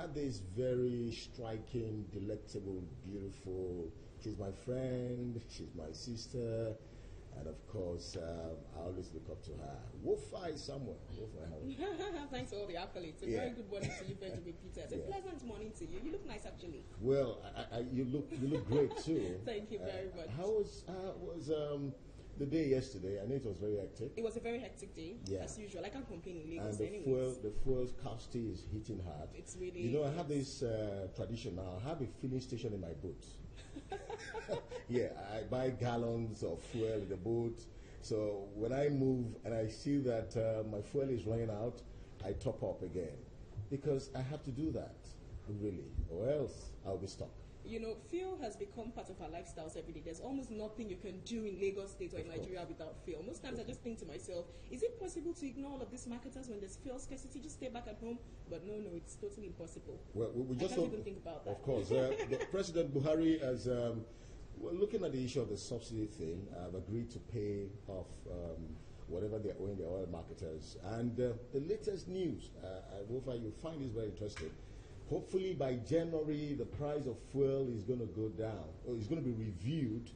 had this very striking, delectable, beautiful. She's my friend. She's my sister. And of course, I always look up to her. Wofai somewhere. Wofai, thanks for all the accolades. A very good morning to you, Benjamin Peters. A pleasant morning to you. You look nice, actually. Well, you look great too. Thank you very much. How was the day yesterday? I know it was very hectic. It was a very hectic day, as usual. I can't complain in Lagos. And the fuel scarcity is hitting hard. It's really. You know, I have this tradition now. I have a filling station in my boat. Yeah, I buy gallons of fuel in the boat. So when I move and I see that my fuel is running out, I top up again because I have to do that, really, or else I'll be stuck. You know, fuel has become part of our lifestyles every day. There's almost nothing you can do in Lagos State or in Nigeria without fuel. Most times I just think to myself, is it possible to ignore all of these marketers when there's fuel scarcity? Just stay back at home. But no, it's totally impossible. Well, we just I can't even think about that. Of course. The President Buhari has, well, looking at the issue of the subsidy thing, I've agreed to pay off whatever they're owing the oil marketers. And the latest news, Wofai, you'll find this very interesting. Hopefully by January, the price of fuel is going to go down, or it's going to be reviewed.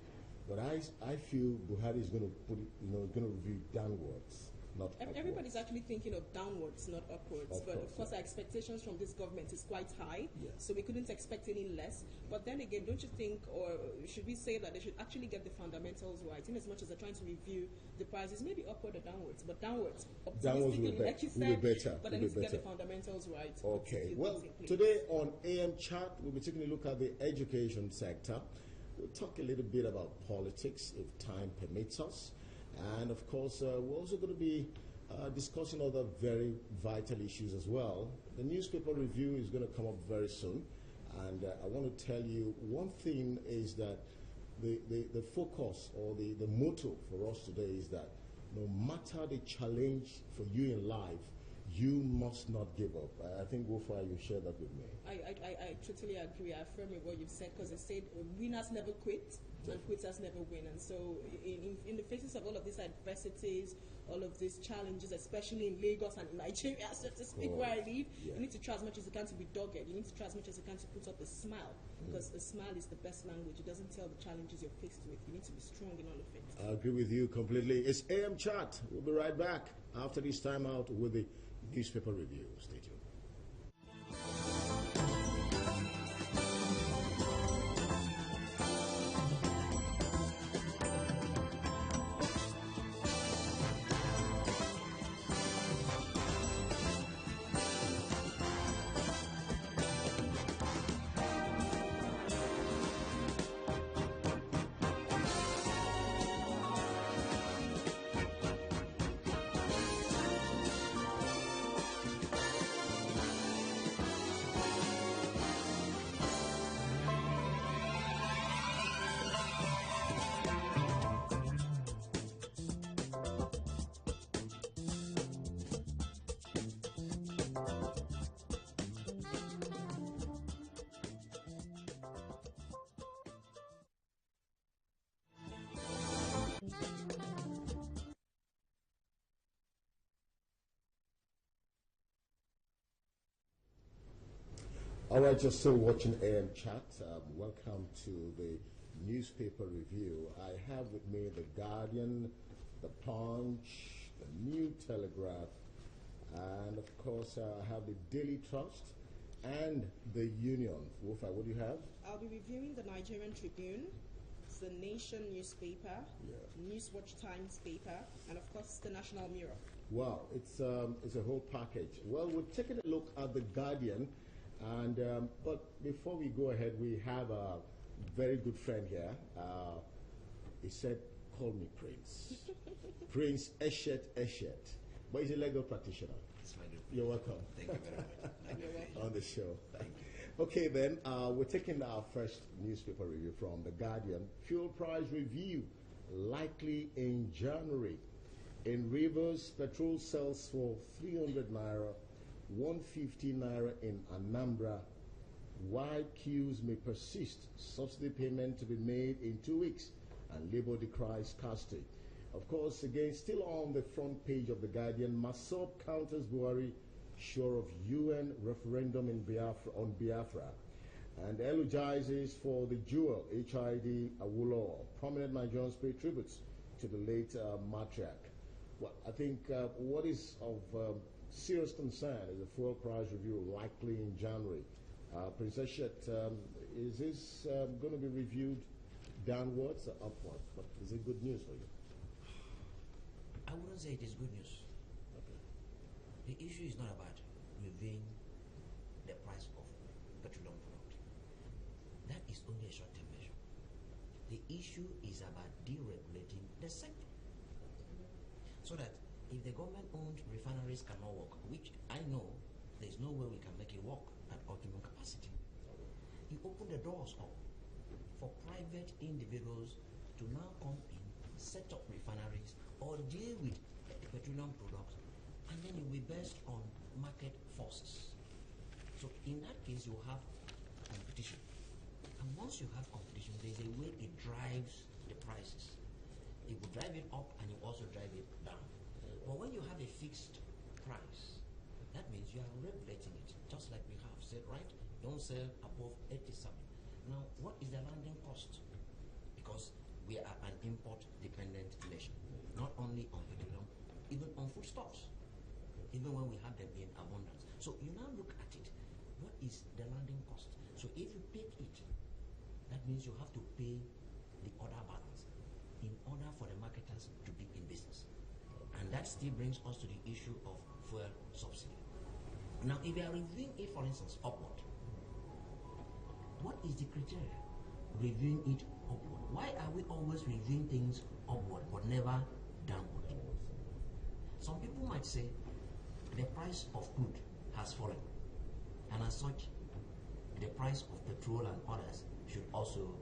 But I feel Buhari is going to put it, going to review downwards, not upwards. Everybody's actually thinking of downwards, not upwards. But of course, our expectations from this government is quite high, so we couldn't expect any less. But then again, don't you think, or should we say that they should actually get the fundamentals right? In as much as they're trying to review the prices, maybe upward or downwards, but downwards will be like you said, better. But they need to get the fundamentals right. Okay. Well, today on AM Chat, we'll be taking a look at the education sector. We'll talk a little bit about politics, if time permits us. And of course, we're also going to be discussing other very vital issues as well. The newspaper review is going to come up very soon. And I want to tell you one thing is that the focus or the motto for us today is that no matter the challenge for you in life, you must not give up. I think, Wofai, you share that with me. I totally agree. I affirm with what you've said, because they said winners never quit and quitters never win. And so in the faces of all of these adversities, all of these challenges, especially in Lagos and in Nigeria, so to speak, where I live, you need to try as much as you can to be dogged. You need to try as much as you can to put up a smile, because a smile is the best language. It doesn't tell the challenges you're faced with. You need to be strong in all of it. I agree with you completely. It's AM Chat. We'll be right back after this time out with the newspaper review. Stay tuned. All right, you're still watching AM Chat. Welcome to the newspaper review. I have with me the Guardian, the Punch, the New Telegraph, and of course I have the Daily Trust and the Union. Wofai, what do you have? I'll be reviewing the Nigerian Tribune, the Nation newspaper, Newswatch Times paper, and of course the National Mirror. Wow, it's a whole package. Well, we're taking a look at the Guardian. And but before we go ahead, we have a very good friend here. He said, "Call me Prince." Prince Eshet, but he's a legal practitioner. It's my good. You're welcome. Thank you very much. Thank you. On the show. Thank you. Okay, then we're taking our first newspaper review from the Guardian. Fuel price review likely in January. In Rivers, petrol sells for 300 naira. 150 naira in Anambra. Wide queues may persist. Subsidy payment to be made in 2 weeks. And Labour decries scarcity. Of course, again, still on the front page of the Guardian, Masop counters Buhari sure of UN referendum in Biafra, on Biafra, and eulogizes for the jewel HID Awolowo. Prominent Nigerians pay tributes to the late matriarch. Well, I think what is of serious concern is the fuel price review likely in January. Princess Shet, is this going to be reviewed downwards or upward? But is it good news for you? I wouldn't say it is good news. Okay. The issue is not about reviewing the price of petroleum product. That is only a short-term measure. The issue is about deregulating the sector. So that if the government-owned refineries cannot work, which I know there's no way we can make it work at optimum capacity, you open the doors up for private individuals to now come in, set up refineries, or deal with petroleum products, and then it will be based on market forces. So in that case, you have competition. And once you have competition, there's a way it drives the prices. It will drive it up and you also drive it down. But when you have a fixed price, that means you are regulating it, just like we have said, right? Don't sell above 87. Now, what is the landing cost? Because we are an import-dependent nation, not only on petroleum, even on foodstuffs, even when we have them in abundance. So you now look at it. What is the landing cost? So if you pick it, that means you have to pay the other balance in order for the marketers to be in business. And that still brings us to the issue of fuel subsidy. Now, if you are reviewing it, for instance, upward, what is the criteria? Reviewing it upward. Why are we always reviewing things upward but never downward? Some people might say the price of crude has fallen, and as such, the price of petrol and others should also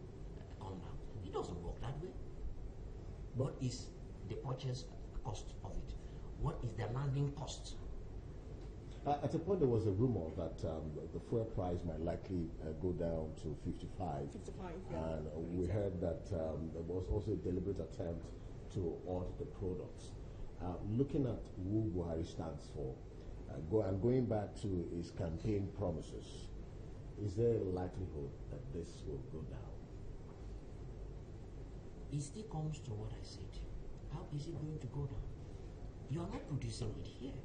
come down. It doesn't work that way. What is the purchase cost of it? What is the landing cost? At a point, there was a rumor that the fuel price might likely go down to 55. 55, yeah. And we heard that there was also a deliberate attempt to audit the products. Looking at who Buhari stands for, and going back to his campaign promises, is there a likelihood that this will go down? It still comes to what I said. How is it going to go down? You are not producing it here.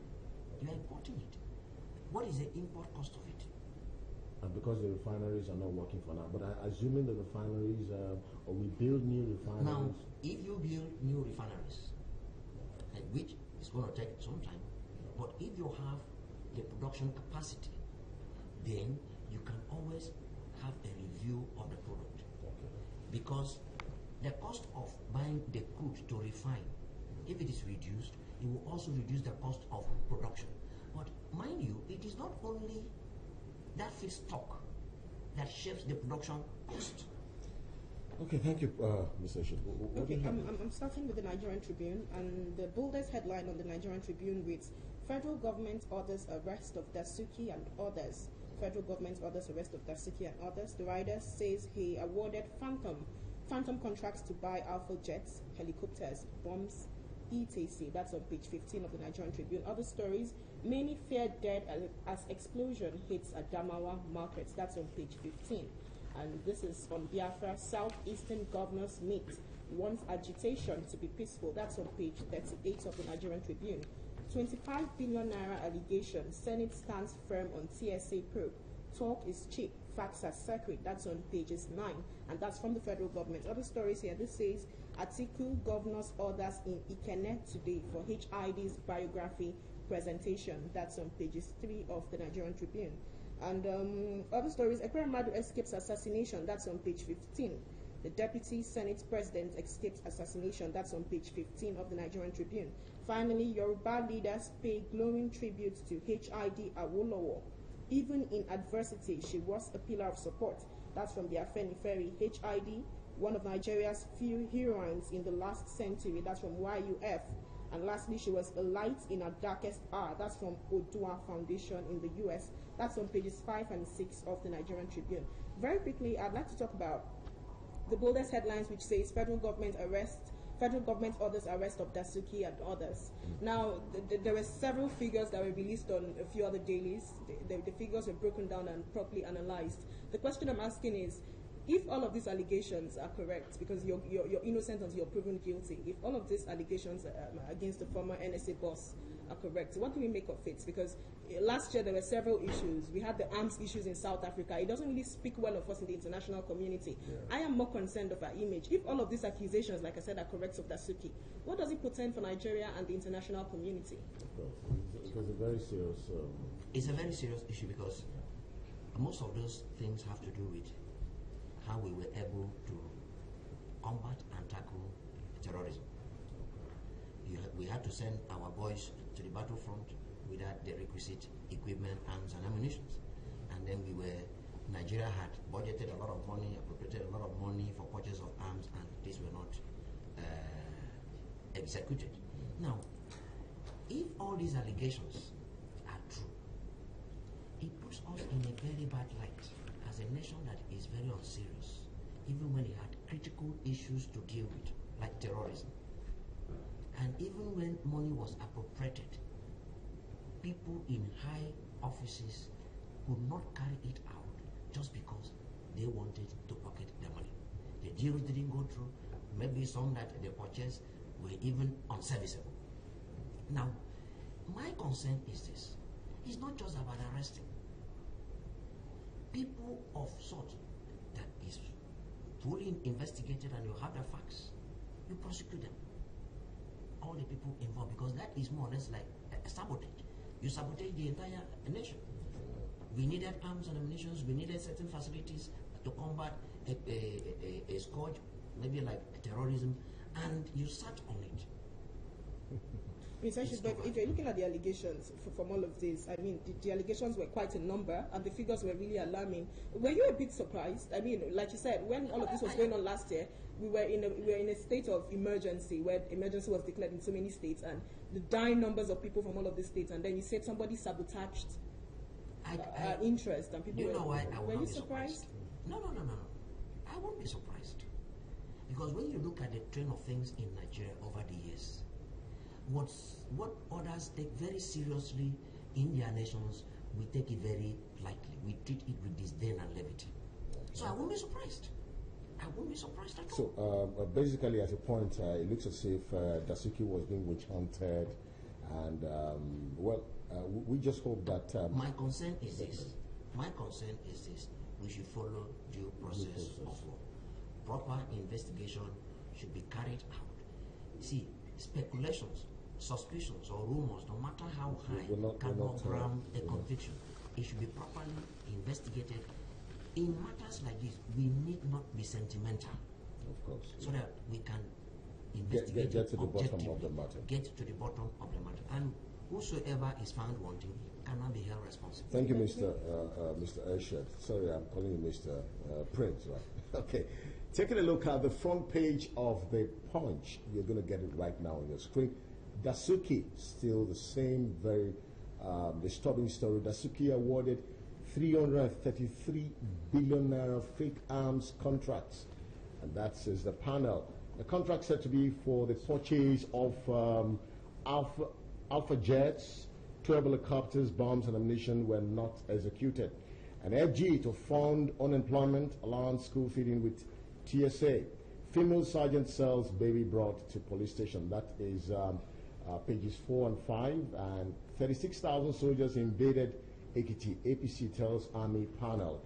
You are importing it. What is the import cost of it? And because the refineries are not working for now, but assuming the refineries, or we build new refineries. Now, if you build new refineries, and which is going to take some time, but if you have the production capacity, then you can always have a review of the product. Okay. Because the cost of buying the crude to refine, if it is reduced, it will also reduce the cost of production. But mind you, it is not only that feedstock that shapes the production cost. Okay, thank you, Mr. Ship. Okay, I'm starting with the Nigerian Tribune, and the boldest headline on the Nigerian Tribune reads, Federal government orders arrest of Dasuki and others. Federal government orders arrest of Dasuki and others. The rider says he awarded phantom contracts to buy Alpha jets, helicopters, bombs, etc. That's on page 15 of the Nigerian Tribune. Other stories, many feared dead as explosion hits Adamawa markets. That's on page 15. And this is on Biafra. Southeastern governors meet, wants agitation to be peaceful. That's on page 38 of the Nigerian Tribune. 25 billion naira allegation. Senate stands firm on TSA probe. Talk is cheap. Facts are sacred. That's on pages 9. And that's from the federal government. Other stories here. This says Atiku governor's orders in Ikenne today for HID's biography presentation. That's on pages 3 of the Nigerian Tribune. And other stories, Ekweremadu escapes assassination. That's on page 15. The Deputy Senate President escapes assassination. That's on page 15 of the Nigerian Tribune. Finally, Yoruba leaders pay glowing tribute to HID Awolowo. Even in adversity, she was a pillar of support. That's from the Afenifere. HID, one of Nigeria's few heroines in the last century. That's from YUF. And lastly, she was a light in our darkest hour. That's from Odua Foundation in the US. That's on pages 5 and 6 of the Nigerian Tribune. Very quickly, I'd like to talk about the boldest headlines, which says federal government arrests federal government orders arrest of Dasuki and others. Now, there were several figures that were released on a few other dailies. The figures were broken down and properly analyzed. The question I'm asking is, if all of these allegations are correct, because you're innocent until you're proven guilty, if all of these allegations against the former NSA boss are correct, what do we make of it? Because last year there were several issues. We had the arms issues in South Africa. It doesn't really speak well of us in the international community. Yeah. I am more concerned of our image. If all of these accusations, like I said, are correct of Dasuki, what does it portend for Nigeria and the international community? It was a very serious... It's a very serious issue because most of those things have to do with how we were able to combat and tackle terrorism. We had to send our boys to the battlefront without the requisite equipment, arms, and ammunition. And then Nigeria had budgeted a lot of money, appropriated a lot of money for purchase of arms, and these were not executed. Now, if all these allegations are true, it puts us in a very bad light as a nation that is very unserious, even when it had critical issues to deal with, like terrorism. And even when money was appropriated, people in high offices could not carry it out just because they wanted to pocket the money. The deals didn't go through. Maybe some that they purchased were even unserviceable. Now, my concern is this. It's not just about arresting. People of sort that is fully investigated and you have the facts, you prosecute them. All the people involved, because that is more or less like a sabotage. You sabotage the entire nation. We needed arms and ammunition, we needed certain facilities to combat a scourge, maybe like terrorism, and you sat on it. Essentially, but if you're looking at the allegations from all of this, I mean, the allegations were quite a number, and the figures were really alarming. Were you a bit surprised? I mean, like you said, when all of this was going on last year, we were in a state of emergency, where emergency was declared in so many states, and the dying numbers of people from all of these states, and then you said somebody sabotaged interest, and people were you surprised? No. I won't be surprised. Because when you look at the trend of things in Nigeria over the years, what others take very seriously in their nations, we take it very lightly. We treat it with disdain and levity. So I won't be surprised. I won't be surprised at all. So basically, at a point, it looks as if Dasuki was being witch hunted, and we just hope that. My concern is this. We should follow due process of law. Proper investigation should be carried out. See, speculations, suspicions, or rumors, no matter how high, cannot ground a conviction. It should be properly investigated. In matters like this, we need not be sentimental. Of course. So that we can investigate get to the bottom of the matter. Get to the bottom of the matter. And whosoever is found wanting cannot be held responsible. Thank you, Mr. Ershad. Sorry, I'm calling you Mr. Prince, right? Okay. Taking a look at the front page of the Punch, you're going to get it right now on your screen. Dasuki, still the same very disturbing story. Dasuki awarded 333 billion naira fake arms contracts, and that says the panel. The contract said to be for the purchase of Alpha jets, 12 helicopters, bombs, and ammunition were not executed. An FG to fund unemployment, allowance, school feeding with TSA. Female sergeant sells baby brought to police station. That is pages 4 and 5. And 36,000 soldiers invaded Ekiti. APC tells army panel.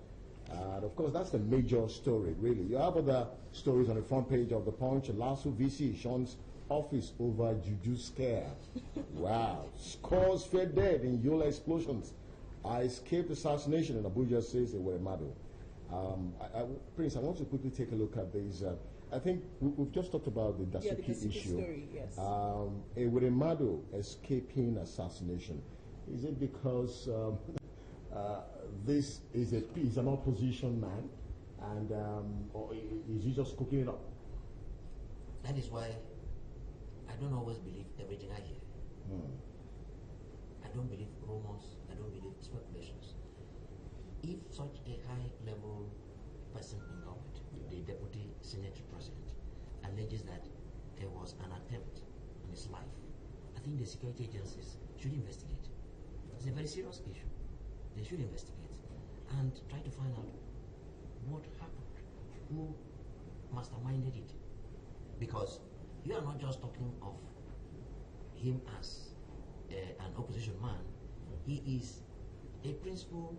And of course, that's the major story, really. You have other stories on the front page of the Punch. Lasso VC Sean's office over Juju scare. Wow. Scores fear dead in Yola explosions. I escaped assassination in Abuja, says Ewemadu. Prince, I want to quickly take a look at these. I think we've just talked about the Dasuki issue. Story, yes. Ewemadu escaping assassination. Is it because this is he's an opposition man, and or is he just cooking it up? That is why I don't always believe everything I hear. I don't believe rumors. I don't believe speculations. If such a high-level person in government, the deputy senate president, alleges that there was an attempt on his life, I think the security agencies should investigate. It's a very serious issue. They should investigate and try to find out what happened, who masterminded it. Because you are not just talking of him as an opposition man, he is a principal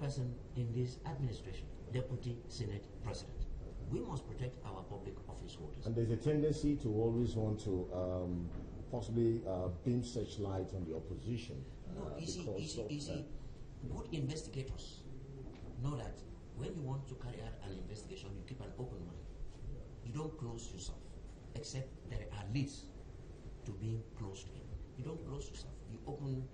person in this administration, Deputy Senate President. We must protect our public office holders. And there's a tendency to always want to possibly beam such light on the opposition. No, easy. Good investigators know that when you want to carry out an investigation, you keep an open mind. You don't close yourself, except there are leads to being closed in. You don't close yourself. You open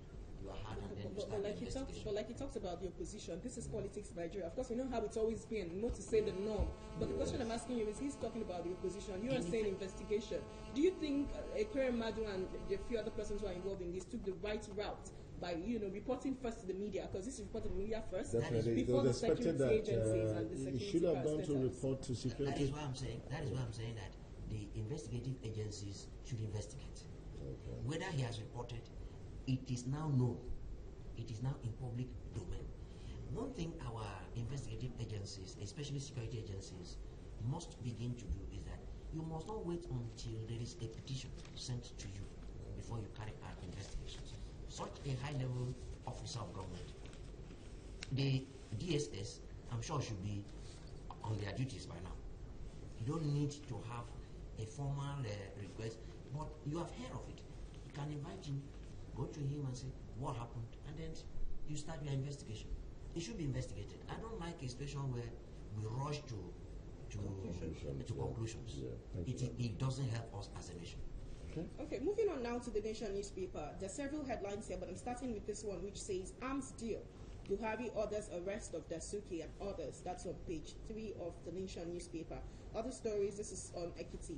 your heart and then you start the investigation. But like he talks about the opposition, this is politics in Nigeria. Of course, we know how it's always been, not to say the norm. But the question I'm asking you is, he's talking about the opposition. You are saying investigation. Do you think Ekere Madu and the few other persons who are involved in this took the right route by, reporting first to the media? Because this is reported to the media first. Definitely. Before the security security agencies and the security should have gone to report to security. That is why I'm saying that the investigative agencies should investigate. Okay. Whether he has reported, it is now known. It is now in public domain. One thing our investigative agencies, especially security agencies, must begin to do is that you must not wait until there is a petition sent to you before you carry out investigations. Such a high-level officer of government, the DSS, I'm sure, should be on their duties by now. You don't need to have a formal request, but you have heard of it. You can invite him, go to him and say, what happened? And then you start your investigation. It should be investigated. I don't like a situation where we rush to conclusions. Yeah, it doesn't help us as a nation. Okay, moving on now to the Nation newspaper. There are several headlines here, but I'm starting with this one, which says, Arms Deal. Buhari orders arrest of Dasuki and others. That's on page 3 of the Nation newspaper. Other stories, this is on Ekiti.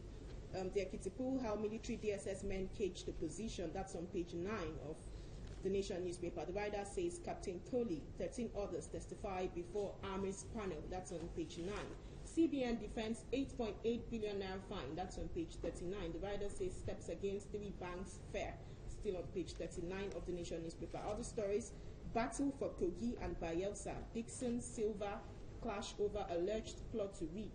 The Ekiti pool, how military DSS men caged the position. That's on page 9 of the Nation newspaper. The writer says Captain Coley, 13 others testify before Army's panel. That's on page 9. CBN defends 8.8 billion naira fine. That's on page 39. The writer says steps against 3 banks fair. Still on page 39 of the Nation newspaper. Other stories, battle for Kogi and Bayelsa. Dixon, Silva clash over alleged plot to rig.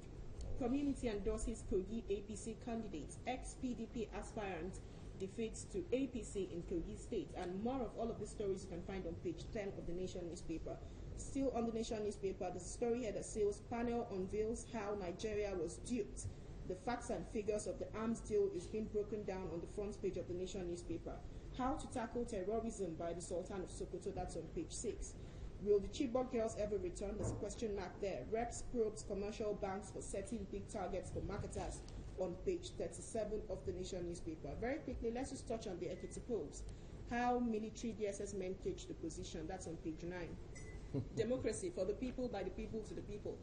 Community endorses Kogi APC candidates. Ex-PDP aspirant defeats to APC in Kogi State. And more of all of these stories you can find on page 10 of the Nation newspaper. Still on the Nation newspaper, there's a story here that says panel unveils how Nigeria was duped. The facts and figures of the arms deal is being broken down on the front page of the Nation newspaper. How to tackle terrorism by the Sultan of Sokoto, that's on page 6. Will the Chibok girls ever return? There's a question mark there. Reps probes commercial banks for setting big targets for marketers on page 37 of the Nation newspaper. Very quickly, let's just touch on the Ekiti polls. How military DSS men cage the position, that's on page 9. Democracy for the people, by the people, to the people.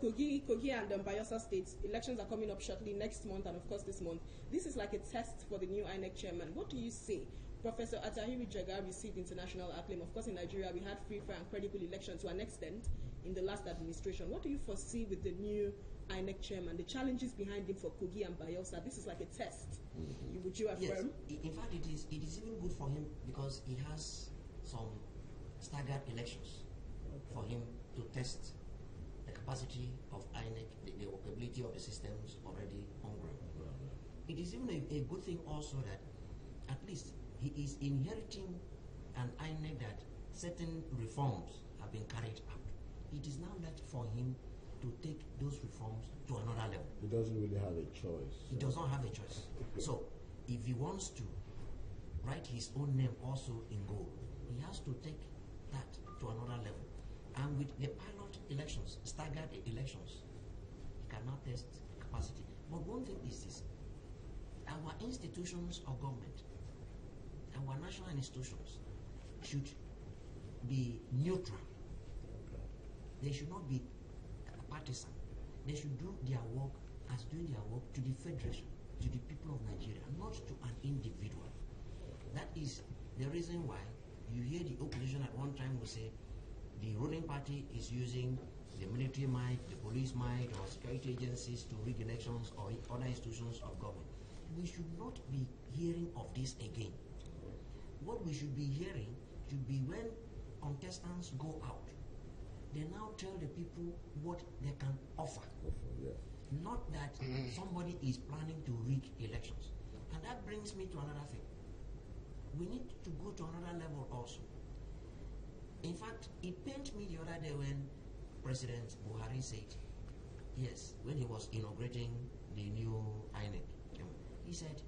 Kogi and Bayelsa states, elections are coming up shortly next month and of course this month. This is like a test for the new INEC chairman. What do you say? Professor Atahiri Jega received international acclaim. Of course, in Nigeria, we had free, fair, and credible elections to an extent in the last administration. What do you foresee with the new INEC chairman, the challenges behind him for Kogi and Bayelsa? This is like a test. Would you affirm? Yes, in fact, it is even good for him because he has some staggered elections for him to test the capacity of INEC, the ability of the systems already on ground. It is even a good thing also that at least he is inheriting an INEC that certain reforms have been carried out. It is now left for him to take those reforms to another level. He doesn't really have a choice. He does not have a choice. So if he wants to write his own name also in gold, he has to take that to another level. And with the pilot elections, staggered elections, he cannot test capacity. But one thing is this: our institutions of government, our national institutions, should be neutral. They should not be partisan. They should do their work as doing their work to the federation, to the people of Nigeria, not to an individual. That is the reason why you hear the opposition at one time will say the ruling party is using the military might, the police might, or security agencies to rig elections or other institutions of government. we should not be hearing of this again. What we should be hearing should be when contestants go out, they now tell the people what they can offer. Yeah. Not that somebody is planning to rig elections. And that brings me to another thing. We need to go to another level also. In fact, it pained me the other day when President Buhari said, yes, when he was inaugurating the new INEC, he said,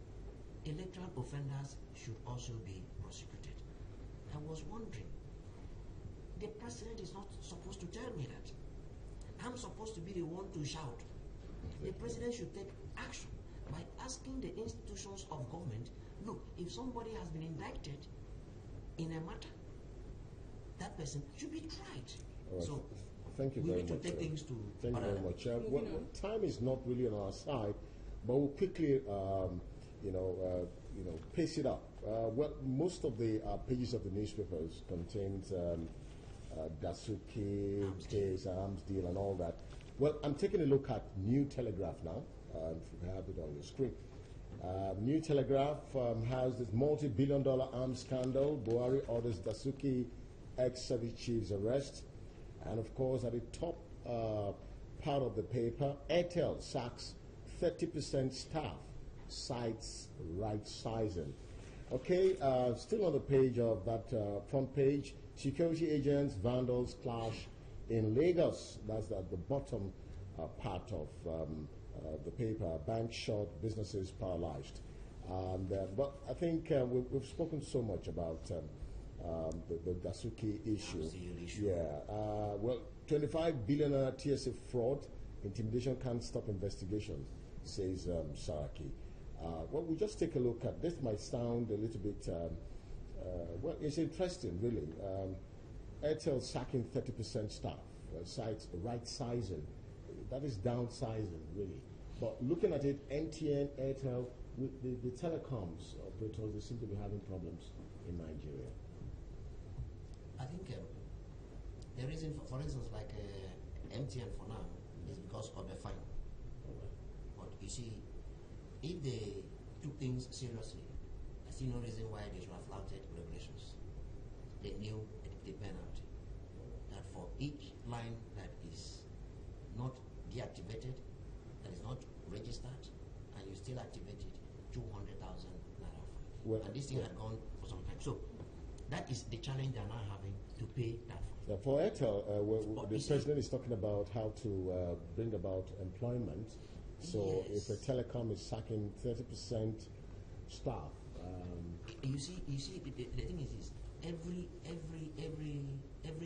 electoral offenders should also be prosecuted. I was wondering, the president is not supposed to tell me that. I'm supposed to be the one to shout. The president should take action by asking the institutions of government, look, if somebody has been indicted in a matter, that person should be tried. Right. So thank you we very need to much. take things to Thank you very parallel. much. Well, time is not really on our side, but we'll quickly, pace it up. Well, most of the pages of the newspapers contains Dasuki case, arms deal, and all that. Well, I'm taking a look at New Telegraph now. If you have it on your screen. New Telegraph has this multi-billion-dollar arms scandal. Buhari orders Dasuki ex-service chief's arrest. And of course, at the top part of the paper, Airtel sacks 30% staff, cites right sizing. Okay, still on the page of that front page, security agents, vandals clash in Lagos. That's at the bottom part of the paper. Banks shut, businesses paralyzed. But I think we've spoken so much about the Dasuki issue. Yeah. Well, 25 billion TSA fraud, intimidation can't stop investigation, says Saraki. Well, we'll just take a look at this. Might sound a little bit, well, it's interesting, really. Airtel sacking 30% staff, cites right sizing. That is downsizing, really. But looking at it, NTN, Airtel, with the telecoms operators, they seem to be having problems in Nigeria. I think the reason, for instance, like MTN for now, is because of the fine. But you see, if they took things seriously, I see no reason why they should have flouted regulations. They knew the penalty. That for each line that is not deactivated, that is not registered, and you still activate it, 200,000 naira fine. Well, and this thing had gone for some time. So that is the challenge they are now having to pay that fine. Yeah, for Airtel, the president is talking about how to bring about employment. So Yes. if a telecom is sacking 30% staff, You see, the thing is every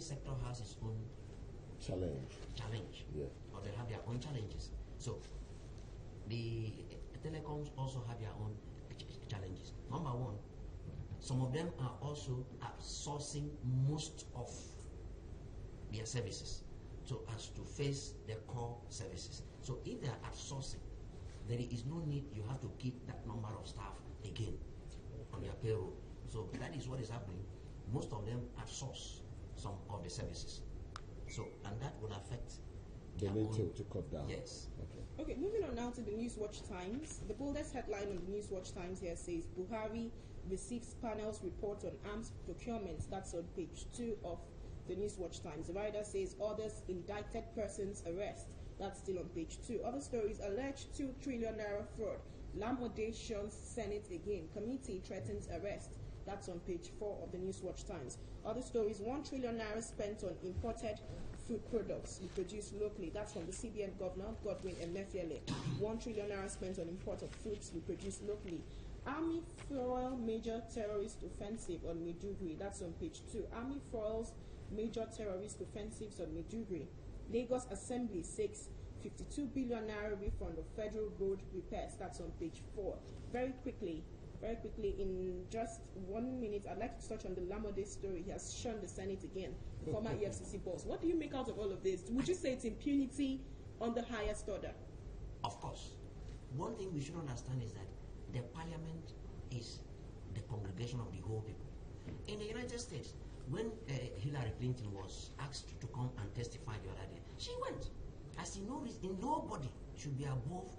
sector has its own challenge, Yeah. or they have their own challenges. So the telecoms also have their own challenges. Number one, some of them are also outsourcing most of their services so as to face their core services. So if they are outsourcing, there is no need you have to keep that number of staff again on their payroll. So that is what is happening. Most of them outsource some of the services. So, and that will affect They their need own, to cut down. Yes. Okay, moving on now to the Newswatch Times. The boldest headline on the Newswatch Times here says Buhari receives panel's report on arms procurement. That's on page 2 of the Newswatch Times. The writer says orders indicted persons arrest. That's still on page 2. Other stories: alleged 2 trillion naira fraud. Lamodations Senate again. Committee threatens arrest. That's on page 4 of the Newswatch Times. Other stories: 1 trillion naira spent on imported food products we produce locally. That's from the CBN Governor, Godwin Emefiele. 1 trillion naira spent on import of fruits we produce locally. Army foil major terrorist offensive on Maiduguri. That's on page 2. Army foils major terrorist offensives on Maiduguri. Lagos Assembly seeks 52 billion naira refund of federal road repairs. That's on page 4. Very quickly, in just 1 minute, I'd like to touch on the Lamode story. He has shunned the Senate again, former EFCC boss. What do you make out of all of this? Would you say it's impunity on the highest order? Of course. One thing we should understand is that the parliament is the congregation of the whole people. In the United States, when Hillary Clinton was asked to come and testify the other day, she went. I see no reason, nobody should be above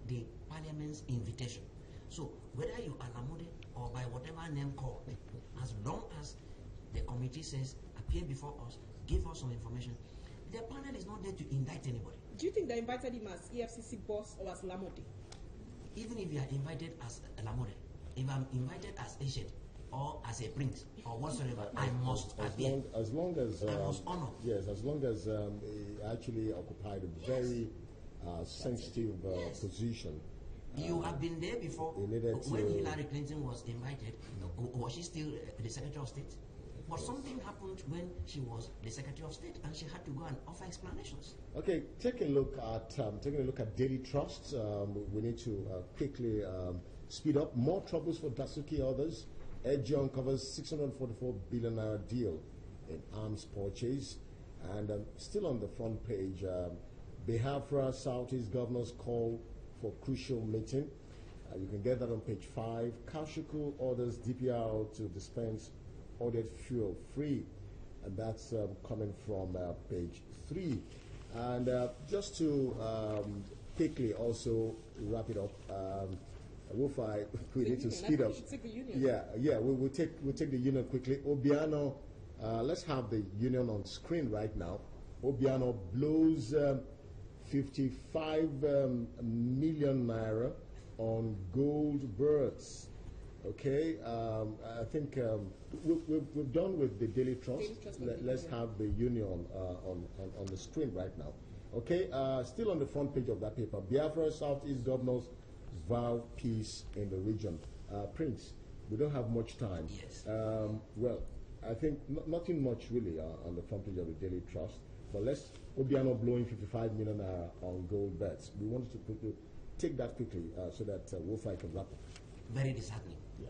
the Parliament's invitation. So whether you are Lamode or by whatever name called, as long as the committee says, appear before us, give us some information, the panel is not there to indict anybody. Do you think they invited him as EFCC boss or as Lamode? Even if you are invited as a Lamode, if I'm invited as Eshed or as a prince or whatsoever, I must appear. As long as I must honor. Yes, as long as he actually occupied a very sensitive position. You have been there before. When Hillary Clinton was invited, was she still the Secretary of State? But something happened when she was the Secretary of State, and she had to go and offer explanations. Okay, taking a look at daily trusts. We need to quickly speed up. More troubles for Dasuki others. Edge uncovers 644 billion naira deal in arms purchase, and still on the front page, Biafra Southeast governors call for crucial meeting. You can get that on page 5. Kashiku orders DPR to dispense ordered fuel free, and that's coming from page 3. And just to quickly also wrap it up, Wofai, we need to speed up. We'll take the union quickly. Obiano, let's have the union on screen right now. Obiano blows 55 million naira on gold birds. Okay, I think we've done with the daily trust. Let's have the union on the screen right now. Okay, still on the front page of that paper, Biafra Southeast governors vow peace in the region. Prince, we don't have much time. Yes. Well, I think nothing much really on the front page of the daily trust. But let's Obiano blowing 55 million on gold bets. We wanted to quickly take that quickly so that Wofai can wrap up. Very disheartening. Yeah.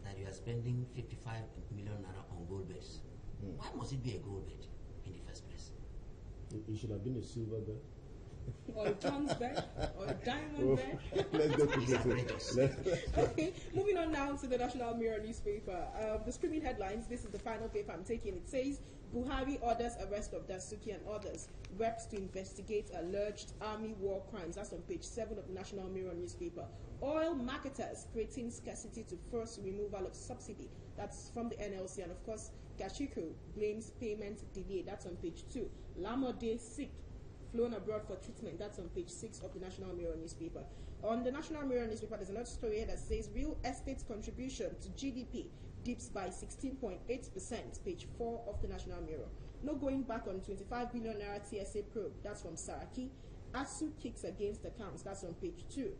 That you are spending 55 million naira on gold bets. Why must it be a gold bet in the first place? It should have been a silver bet. Or a bronze bet, or a diamond bet. Let's go quickly. Okay, moving on now to the National Mirror newspaper. The screaming headlines, this is the final paper I'm taking. It says, Buhari orders arrest of Dasuki and others. Reps to investigate alleged army war crimes. That's on page 7 of the National Mirror newspaper. Oil marketers creating scarcity to force removal of subsidy. That's from the NLC. And of course, Kashiku blames payment delay. That's on page 2. Lamode sick, flown abroad for treatment. That's on page 6 of the National Mirror newspaper. On the National Mirror newspaper, there's another story here that says real estate contribution to GDP dips by 16.8%. Page 4 of the National Mirror. No going back on 25 billion naira TSA probe. That's from Saraki. ASU kicks against accounts. That's on page 2.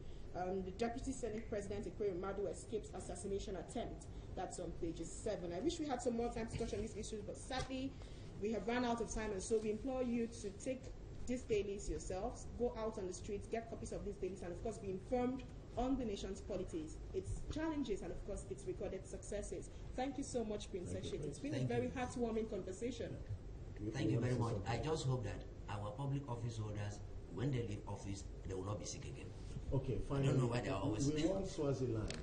The Deputy Senate President Ekwe Madu escapes assassination attempt. That's on page 7. I wish we had some more time to touch on these issues, but sadly, we have run out of time, and so we implore you to take these dailies yourselves, go out on the streets, get copies of these dailies, and of course be informed on the nation's politics, its challenges, and of course its recorded successes. Thank you so much, Prince Eshik. It's been a very heartwarming conversation. Thank you very much. I just hope that our public office holders, when they leave office, they will not be sick again. Okay, fine. I don't know why they are always We want Swaziland